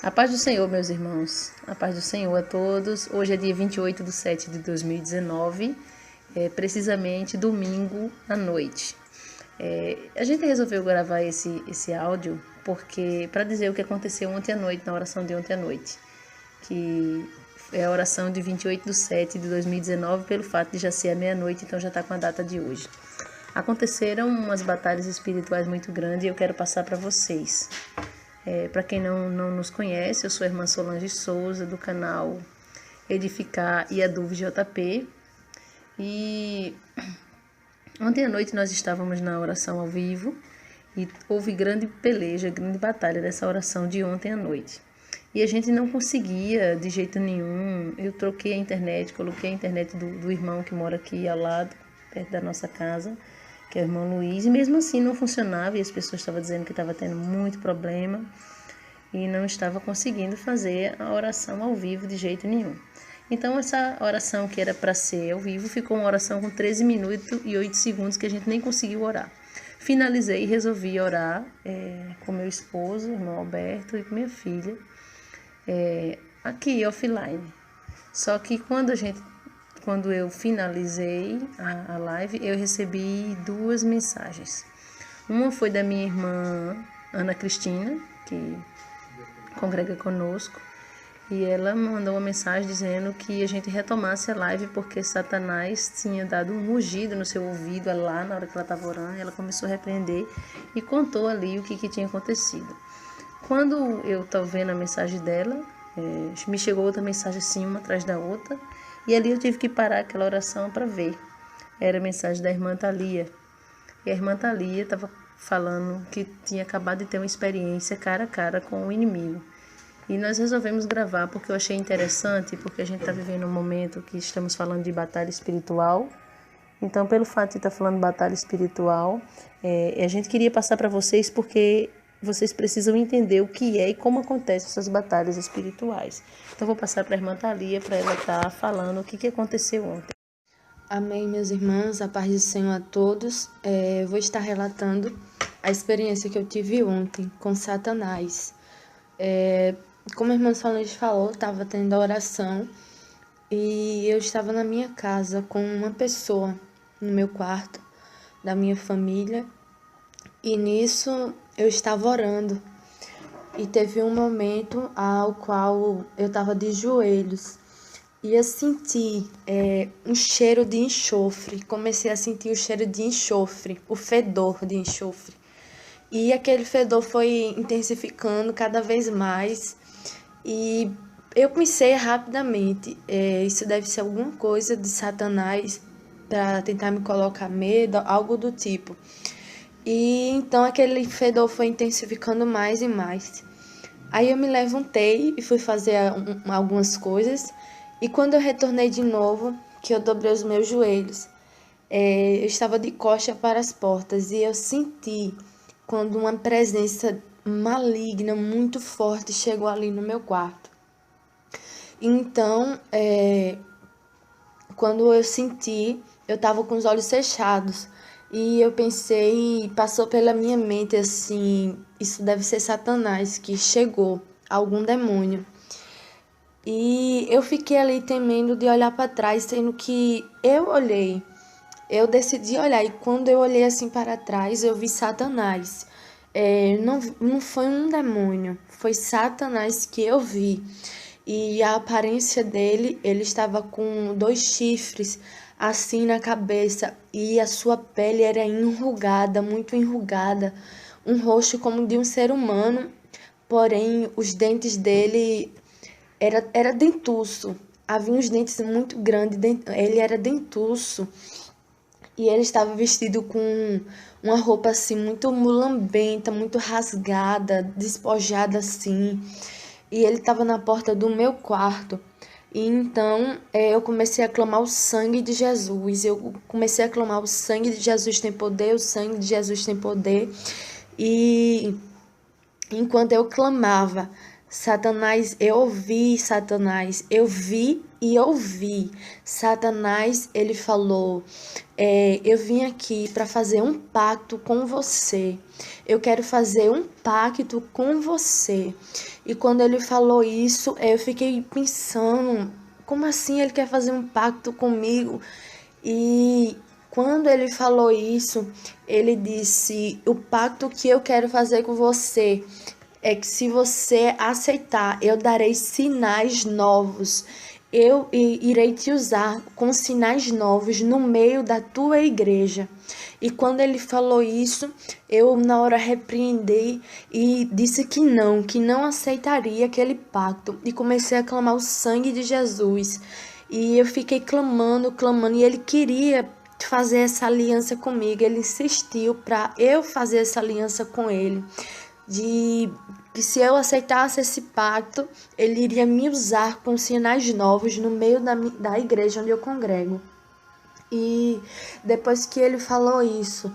A paz do Senhor, meus irmãos. A paz do Senhor a todos. Hoje é dia 28/7/2019, precisamente domingo à noite. A gente resolveu gravar esse áudio porque para dizer o que aconteceu ontem à noite, na oração de ontem à noite, que é a oração de 28/7/2019, pelo fato de já ser a meia-noite, então já está com a data de hoje. Aconteceram umas batalhas espirituais muito grandes e eu quero passar para vocês. Para quem não nos conhece, eu sou a irmã Solange Souza, do canal Edificar e Aduve JP. E ontem à noite nós estávamos na oração ao vivo e houve grande peleja, grande batalha dessa oração de ontem à noite. E a gente não conseguia de jeito nenhum. Eu troquei a internet, coloquei a internet do irmão que mora aqui ao lado, perto da nossa casa, que é o irmão Luiz, e mesmo assim não funcionava e as pessoas estavam dizendo que estava tendo muito problema e não estava conseguindo fazer a oração ao vivo de jeito nenhum. Então essa oração que era para ser ao vivo ficou uma oração com 13 minutos e 8 segundos que a gente nem conseguiu orar. Finalizei e resolvi orar com meu esposo, irmão Alberto, e com minha filha, aqui offline. Só que quando eu finalizei a live, eu recebi duas mensagens. Uma foi da minha irmã Ana Cristina, que congrega conosco, e ela mandou uma mensagem dizendo que a gente retomasse a live porque Satanás tinha dado um rugido no seu ouvido lá na hora que ela estava orando. Ela começou a repreender e contou ali o que tinha acontecido. Quando eu estava vendo a mensagem dela, me chegou outra mensagem assim, uma atrás da outra, e ali eu tive que parar aquela oração para ver. Era a mensagem da irmã Thalia. E a irmã Thalia estava falando que tinha acabado de ter uma experiência cara a cara com o inimigo. E nós resolvemos gravar porque eu achei interessante, porque a gente está vivendo um momento que estamos falando de batalha espiritual. Então, pelo fato de estar falando de batalha espiritual, a gente queria passar para vocês porque vocês precisam entender o que é e como acontecem essas batalhas espirituais. Então, vou passar para a irmã Thalia para ela estar falando o que aconteceu ontem. Amém, meus irmãos, a paz do Senhor a todos. Vou estar relatando a experiência que eu tive ontem com Satanás. Como a irmã Solange falou, estava tendo a oração e eu estava na minha casa com uma pessoa no meu quarto, da minha família, e nisso eu estava orando. E teve um momento ao qual eu estava de joelhos e eu senti um cheiro de enxofre. Comecei a sentir o cheiro de enxofre, o fedor de enxofre. E aquele fedor foi intensificando cada vez mais. E eu pensei rapidamente, isso deve ser alguma coisa de Satanás para tentar me colocar medo, algo do tipo. E então aquele fedor foi intensificando mais e mais. Aí eu me levantei e fui fazer algumas coisas. E quando eu retornei de novo, que eu dobrei os meus joelhos, eu estava de costa para as portas e eu senti quando uma presença maligna, muito forte, chegou ali no meu quarto. Então, quando eu senti, eu estava com os olhos fechados. E eu pensei, passou pela minha mente assim, isso deve ser Satanás que chegou, algum demônio. E eu fiquei ali temendo de olhar para trás, sendo que eu decidi olhar. E quando eu olhei assim para trás, eu vi Satanás. Não foi um demônio, foi Satanás que eu vi. E a aparência dele, ele estava com 2 chifres assim na cabeça e a sua pele era enrugada, muito enrugada, um rosto como de um ser humano, porém os dentes dele era dentuço, havia uns dentes muito grandes, ele era dentuço e ele estava vestido com uma roupa assim muito mulambenta, muito rasgada, despojada assim. E ele estava na porta do meu quarto. E então eu comecei a clamar o sangue de Jesus. Eu comecei a clamar: o sangue de Jesus tem poder, o sangue de Jesus tem poder. E enquanto eu clamava, Satanás, eu ouvi, Satanás, eu vi e ouvi. Satanás, ele falou, eu vim aqui para fazer um pacto com você. Eu quero fazer um pacto com você. E quando ele falou isso, eu fiquei pensando, como assim ele quer fazer um pacto comigo? E quando ele falou isso, ele disse: o pacto que eu quero fazer com você é que se você aceitar, eu darei sinais novos. Eu irei te usar com sinais novos no meio da tua igreja. E quando ele falou isso, eu na hora repreendi e disse que não aceitaria aquele pacto. E comecei a clamar o sangue de Jesus. E eu fiquei clamando, clamando, e ele queria fazer essa aliança comigo. Ele insistiu para eu fazer essa aliança com ele, de que se eu aceitasse esse pacto, ele iria me usar com sinais novos no meio da igreja onde eu congrego. E depois que ele falou isso,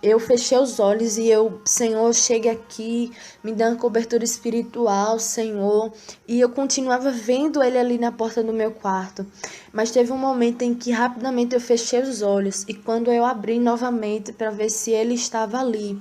eu fechei os olhos e Senhor, chegue aqui, me dá uma cobertura espiritual, Senhor. E eu continuava vendo ele ali na porta do meu quarto. Mas teve um momento em que rapidamente eu fechei os olhos. E quando eu abri novamente para ver se ele estava ali,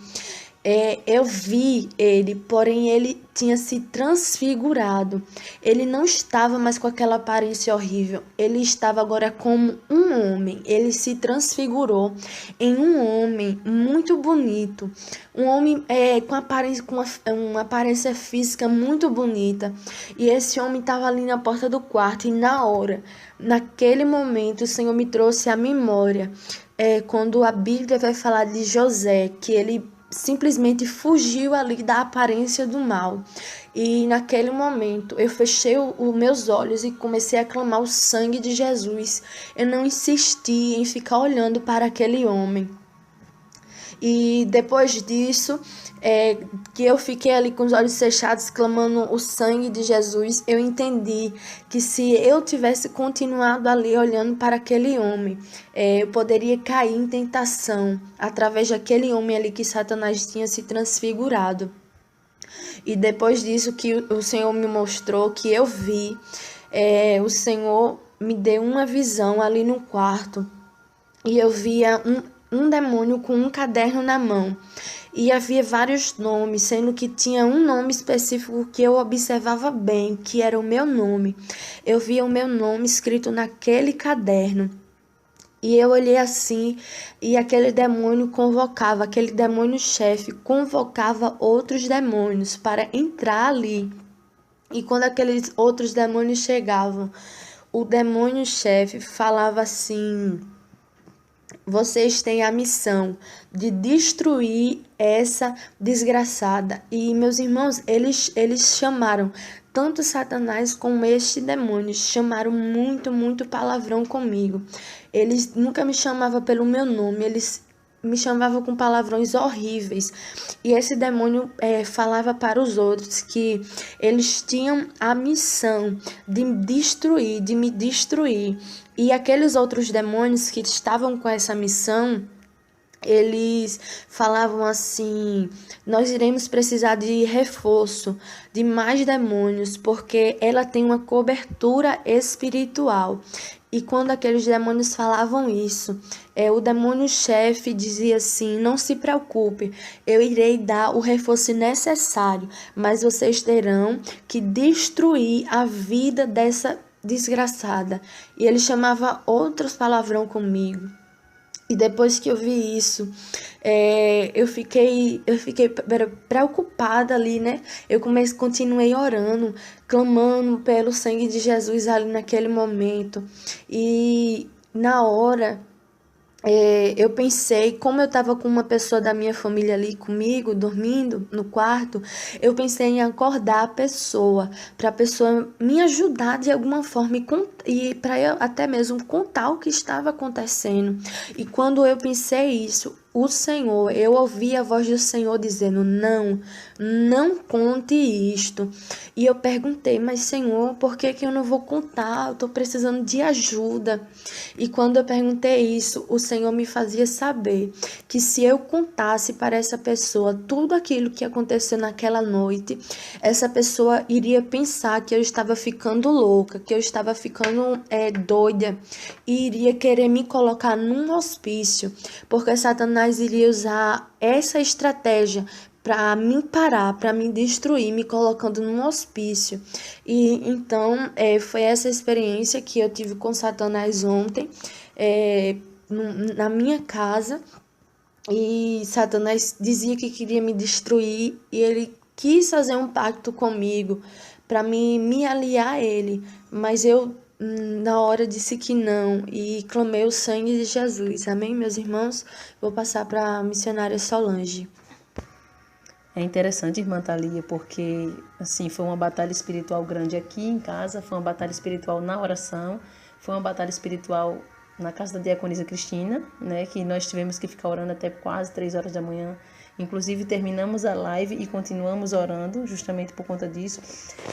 eu vi ele, porém ele tinha se transfigurado. Ele não estava mais com aquela aparência horrível. Ele estava agora como um homem. Ele se transfigurou em um homem muito bonito. Um homem com uma aparência física muito bonita. E esse homem estava ali na porta do quarto. E naquele momento, o Senhor me trouxe à memória. Quando a Bíblia vai falar de José, que ele simplesmente fugiu ali da aparência do mal. E naquele momento eu fechei os meus olhos e comecei a clamar o sangue de Jesus. Eu não insisti em ficar olhando para aquele homem. E depois disso, que eu fiquei ali com os olhos fechados, clamando o sangue de Jesus, eu entendi que se eu tivesse continuado ali olhando para aquele homem, eu poderia cair em tentação através daquele homem ali que Satanás tinha se transfigurado. E depois disso que o Senhor me mostrou, que eu vi, o Senhor me deu uma visão ali no quarto. E eu via um demônio com um caderno na mão. E havia vários nomes, sendo que tinha um nome específico que eu observava bem, que era o meu nome. Eu via o meu nome escrito naquele caderno. E eu olhei assim, e aquele demônio-chefe convocava outros demônios para entrar ali. E quando aqueles outros demônios chegavam, o demônio-chefe falava assim: vocês têm a missão de destruir essa desgraçada. E meus irmãos, eles chamaram tanto Satanás como este demônio, chamaram muito palavrão comigo. Eles nunca me chamavam pelo meu nome, eles me chamavam com palavrões horríveis. E esse demônio falava para os outros que eles tinham a missão de me destruir. E aqueles outros demônios que estavam com essa missão, eles falavam assim: nós iremos precisar de reforço, de mais demônios, porque ela tem uma cobertura espiritual. E quando aqueles demônios falavam isso, o demônio-chefe dizia assim: não se preocupe, eu irei dar o reforço necessário, mas vocês terão que destruir a vida dessa desgraçada. E ele chamava outros palavrão comigo. E depois que eu vi isso, eu fiquei preocupada ali, né? Continuei orando, clamando pelo sangue de Jesus ali naquele momento. E na hora, eu pensei, como eu estava com uma pessoa da minha família ali comigo, dormindo no quarto, eu pensei em acordar a pessoa, para a pessoa me ajudar de alguma forma e para eu até mesmo contar o que estava acontecendo. E quando eu pensei isso, o Senhor, eu ouvi a voz do Senhor dizendo, não conte isto. E eu perguntei, mas Senhor, por que que eu não vou contar? Eu estou precisando de ajuda. E quando eu perguntei isso, o Senhor me fazia saber que se eu contasse para essa pessoa tudo aquilo que aconteceu naquela noite, essa pessoa iria pensar que eu estava ficando louca, que eu estava ficando doida, e iria querer me colocar num hospício, porque Satanás iria usar essa estratégia para me parar, para me destruir, me colocando num hospício. E então foi essa experiência que eu tive com Satanás ontem, na minha casa. E Satanás dizia que queria me destruir e ele quis fazer um pacto comigo para me aliar a ele, mas eu na hora disse que não e clamei o sangue de Jesus. Amém, meus irmãos? Vou passar para a missionária Solange. É interessante, irmã Thalia, porque assim, foi uma batalha espiritual grande aqui em casa, foi uma batalha espiritual na oração, foi uma batalha espiritual na casa da diaconisa Cristina, né, que nós tivemos que ficar orando até quase 3 horas da manhã. Inclusive, terminamos a live e continuamos orando, justamente por conta disso.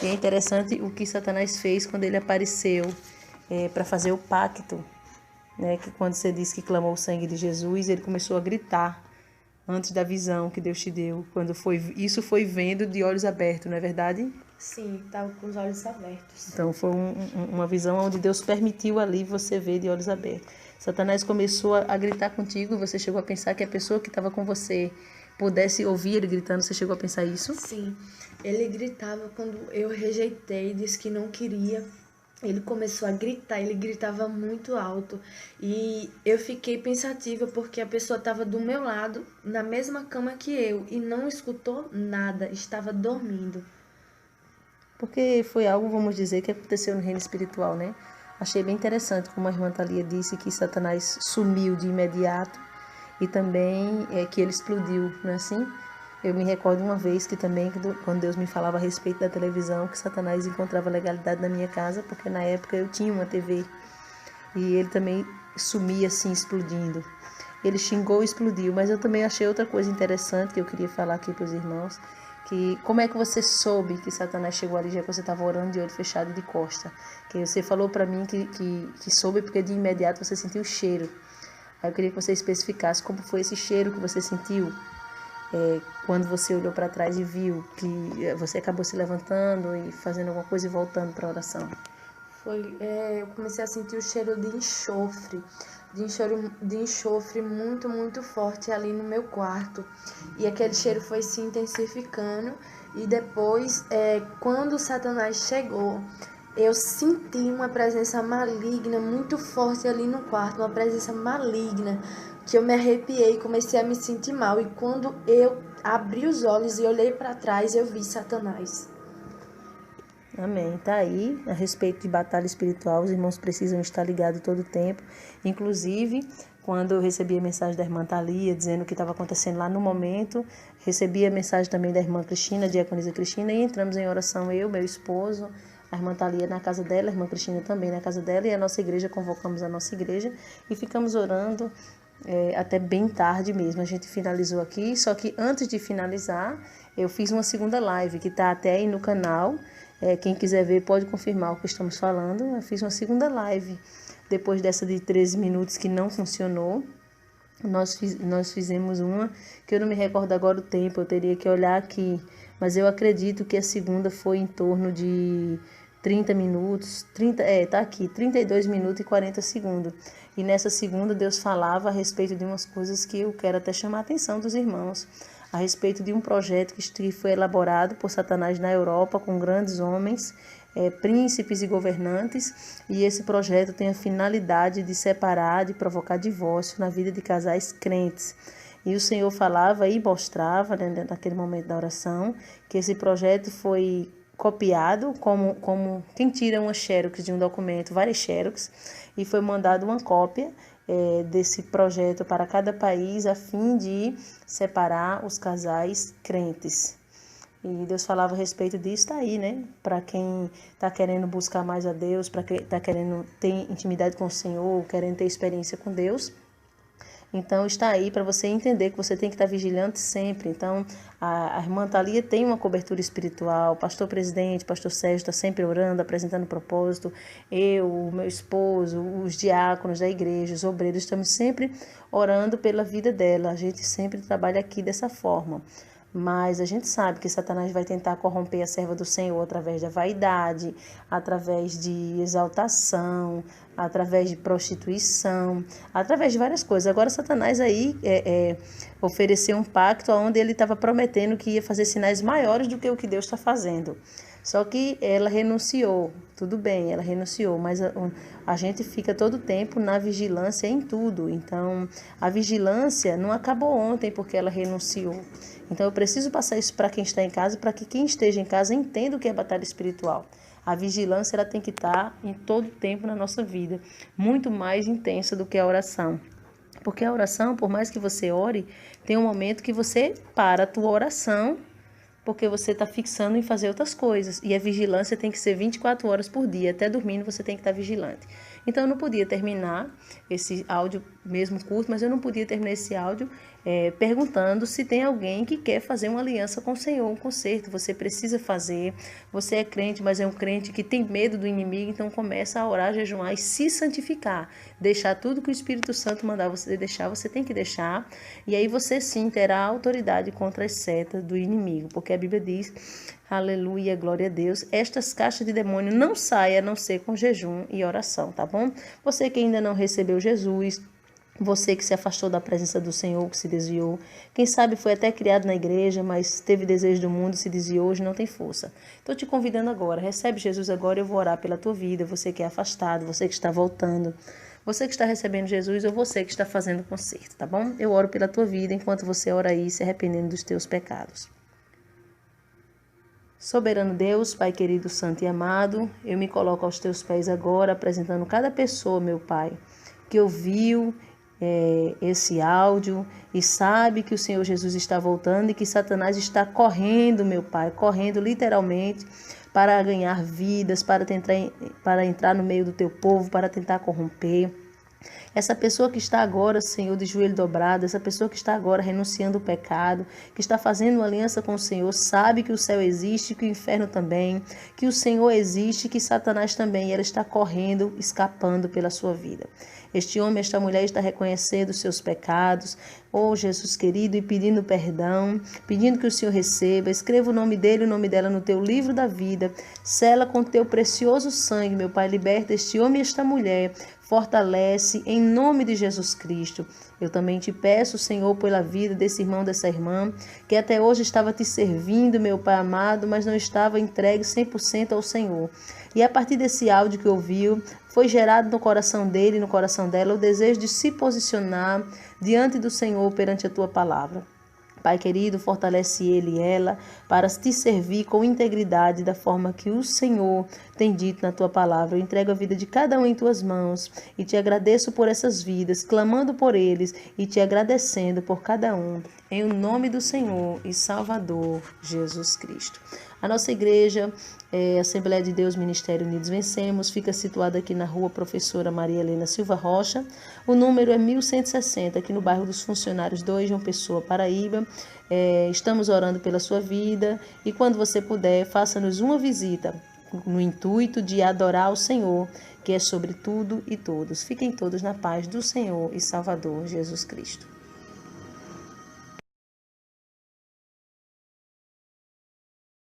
E é interessante o que Satanás fez quando ele apareceu para fazer o pacto, né, que quando você disse que clamou o sangue de Jesus, ele começou a gritar antes da visão que Deus te deu, quando isso foi vendo de olhos abertos, não é verdade? Sim, estava com os olhos abertos. Então foi uma visão onde Deus permitiu ali você ver de olhos abertos. Satanás começou a gritar contigo, você chegou a pensar que a pessoa que estava com você pudesse ouvir ele gritando, você chegou a pensar isso? Sim, ele gritava quando eu rejeitei, disse que não queria. Ele começou a gritar, ele gritava muito alto e eu fiquei pensativa porque a pessoa estava do meu lado, na mesma cama que eu, e não escutou nada, estava dormindo. Porque foi algo, vamos dizer, que aconteceu no reino espiritual, né? Achei bem interessante como a irmã Thalia disse que Satanás sumiu de imediato e também que ele explodiu, não é assim? Eu me recordo uma vez que também, quando Deus me falava a respeito da televisão, que Satanás encontrava legalidade na minha casa, porque na época eu tinha uma TV. E ele também sumia assim, explodindo. Ele xingou e explodiu, mas eu também achei outra coisa interessante que eu queria falar aqui para os irmãos, que como é que você soube que Satanás chegou ali já que você estava orando de olho fechado e de costa? Que você falou para mim que soube porque de imediato você sentiu o cheiro. Aí eu queria que você especificasse como foi esse cheiro que você sentiu quando você olhou para trás e viu que você acabou se levantando e fazendo alguma coisa e voltando para a oração. Eu comecei a sentir o cheiro de enxofre muito, muito forte ali no meu quarto. E aquele cheiro foi se intensificando. E depois, quando Satanás chegou, eu senti uma presença maligna muito forte ali no quarto, uma presença maligna, que eu me arrepiei e comecei a me sentir mal. E quando eu abri os olhos e olhei para trás, eu vi Satanás. Amém. Tá aí, a respeito de batalha espiritual, os irmãos precisam estar ligados todo o tempo. Inclusive, quando eu recebi a mensagem da irmã Thalia, dizendo o que estava acontecendo lá no momento, recebi a mensagem também da irmã Cristina, a diaconisa Cristina, e entramos em oração, eu, meu esposo, a irmã Thalia na casa dela, a irmã Cristina também na casa dela, e a nossa igreja, convocamos a nossa igreja, e ficamos orando até bem tarde mesmo. A gente finalizou aqui, só que antes de finalizar, eu fiz uma segunda live, que está até aí no canal. Quem quiser ver pode confirmar o que estamos falando. Eu fiz uma segunda live, depois dessa de 13 minutos que não funcionou. Nós fizemos uma, que eu não me recordo agora o tempo, eu teria que olhar aqui, mas eu acredito que a segunda foi em torno de 30 minutos, tá aqui, 32 minutos e 40 segundos. E nessa segunda Deus falava a respeito de umas coisas que eu quero até chamar a atenção dos irmãos, a respeito de um projeto que foi elaborado por Satanás na Europa com grandes homens, príncipes e governantes, e esse projeto tem a finalidade de separar, de provocar divórcio na vida de casais crentes. E o Senhor falava e mostrava, né, naquele momento da oração, que esse projeto foi copiado como quem tira uma xerox de um documento, várias xerox, e foi mandado uma cópia desse projeto para cada país a fim de separar os casais crentes. E Deus falava a respeito disso, está aí, né? Para quem está querendo buscar mais a Deus, para quem está querendo ter intimidade com o Senhor, querendo ter experiência com Deus, Então, está aí para você entender que você tem que estar vigilante sempre. Então, a irmã Thalia tem uma cobertura espiritual, o pastor presidente, pastor Sérgio está sempre orando, apresentando propósito. Eu, o meu esposo, os diáconos da igreja, os obreiros, estamos sempre orando pela vida dela. A gente sempre trabalha aqui dessa forma. Mas a gente sabe que Satanás vai tentar corromper a serva do Senhor através da vaidade, através de exaltação, através de prostituição, através de várias coisas. Agora Satanás aí ofereceu um pacto onde ele estava prometendo que ia fazer sinais maiores do que o que Deus está fazendo. Só que ela renunciou, tudo bem, ela renunciou, mas a gente fica todo o tempo na vigilância em tudo. Então, a vigilância não acabou ontem porque ela renunciou. Então, eu preciso passar isso para quem está em casa, para que quem esteja em casa entenda o que é batalha espiritual. A vigilância ela tem que estar em todo o tempo na nossa vida, muito mais intensa do que a oração. Porque a oração, por mais que você ore, tem um momento que você para a tua oração, porque você está fixando em fazer outras coisas. E a vigilância tem que ser 24 horas por dia. Até dormindo você tem que estar vigilante. Então, eu não podia terminar esse áudio, mesmo curto, mas eu não podia terminar esse áudio perguntando se tem alguém que quer fazer uma aliança com o Senhor, um concerto. Você precisa fazer. Você é crente, mas é um crente que tem medo do inimigo, então começa a orar, jejuar e se santificar. Deixar tudo que o Espírito Santo mandar você deixar, você tem que deixar. E aí você sim terá autoridade contra as setas do inimigo, porque a Bíblia diz, aleluia, glória a Deus, estas caixas de demônio não saem a não ser com jejum e oração, tá bom? Você que ainda não recebeu Jesus, você que se afastou da presença do Senhor, que se desviou, quem sabe foi até criado na igreja, mas teve desejo do mundo, se desviou, hoje não tem força. Estou te convidando agora, recebe Jesus agora, eu vou orar pela tua vida, você que é afastado, você que está voltando, você que está recebendo Jesus ou você que está fazendo conserto, tá bom? Eu oro pela tua vida enquanto você ora aí, se arrependendo dos teus pecados. Soberano Deus, Pai querido, santo e amado, eu me coloco aos teus pés agora, apresentando cada pessoa, meu Pai, que ouviu esse áudio e sabe que o Senhor Jesus está voltando e que Satanás está correndo, meu Pai, correndo literalmente para ganhar vidas, para entrar no meio do teu povo, para tentar corromper. Essa pessoa que está agora, Senhor, de joelho dobrado, essa pessoa que está agora renunciando o pecado, que está fazendo uma aliança com o Senhor, sabe que o céu existe, que o inferno também, que o Senhor existe, que Satanás também, e ela está correndo, escapando pela sua vida. Este homem, esta mulher está reconhecendo os seus pecados, oh Jesus querido, e pedindo perdão, pedindo que o Senhor receba, escreva o nome dele e o nome dela no teu livro da vida, sela com teu precioso sangue, meu Pai, liberta este homem e esta mulher, fortalece em nome de Jesus Cristo. Eu também te peço, Senhor, pela vida desse irmão, dessa irmã, que até hoje estava te servindo, meu Pai amado, mas não estava entregue 100% ao Senhor. E a partir desse áudio que ouviu, foi gerado no coração dele e no coração dela o desejo de se posicionar diante do Senhor perante a tua palavra. Pai querido, fortalece ele e ela para te servir com integridade da forma que o Senhor tem dito na tua palavra. Eu entrego a vida de cada um em tuas mãos e te agradeço por essas vidas, clamando por eles e te agradecendo por cada um. Em nome do Senhor e Salvador Jesus Cristo. A nossa igreja, Assembleia de Deus Ministério Unidos Vencemos, fica situada aqui na rua Professora Maria Helena Silva Rocha. O número é 1160, aqui no bairro dos Funcionários 2, João Pessoa, Paraíba. Estamos orando pela sua vida e quando você puder, faça-nos uma visita no intuito de adorar o Senhor, que é sobre tudo e todos. Fiquem todos na paz do Senhor e Salvador Jesus Cristo.